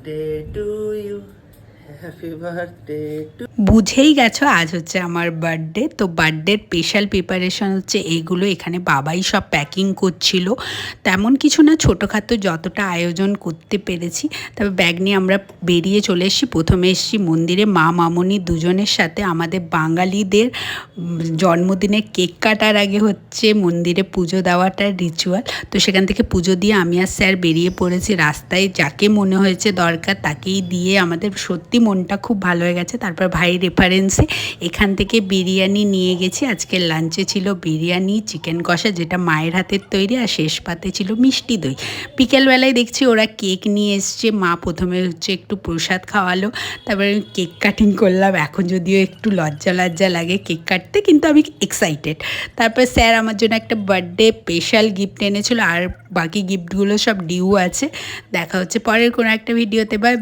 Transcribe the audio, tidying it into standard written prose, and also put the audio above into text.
Birthday to you, happy birthday to. বুঝেই গেছো আজ হচ্ছে আমার বার্থডে। তো বার্থডের স্পেশাল প্রিপারেশন হচ্ছে এইগুলো। এখানে বাবাই সব প্যাকিং করছিল, তেমন কিছু না, ছোটোখাটো যতটা আয়োজন করতে পেরেছি। তবে ব্যাগ নিয়ে আমরা বেরিয়ে চলে এসেছি। প্রথমে এসেছি মন্দিরে, মা মামনি দুজনের সাথে। আমাদের বাঙালিদের জন্মদিনে কেক কাটার আগে হচ্ছে মন্দিরে পুজো দেওয়াটা রিচুয়াল। তো সেখান থেকে পুজো দিয়ে আমি আর স্যার বেরিয়ে পড়েছি রাস্তায়। যাকে মনে হয়েছে দরকার তাকেই দিয়ে আমাদের সত্যি মনটা খুব ভালো হয়ে গেছে। তারপর ভাই রেফারেন্সে এখান থেকে বিরিয়ানি নিয়ে গেছি। আজকের লাঞ্চে ছিল বিরিয়ানি, চিকেন কষা যেটা মায়ের হাতের তৈরি, আর শেষ পাতে ছিল মিষ্টি দই। বিকেলবেলায় দেখছি ওরা কেক নিয়ে এসছে। মা প্রথমে হচ্ছে একটু প্রসাদ খাওয়ালো, তারপরে কেক কাটিং করলাম। এখন যদিও একটু লজ্জা লজ্জা লাগে কেক কাটতে, কিন্তু আমি এক্সাইটেড। তারপর স্যার আমার জন্য একটা বার্থডে স্পেশাল গিফট এনেছিল, আর বাকি গিফটগুলো সব ডিউ আছে। দেখা হচ্ছে পরের কোনো একটা ভিডিওতে। বাই।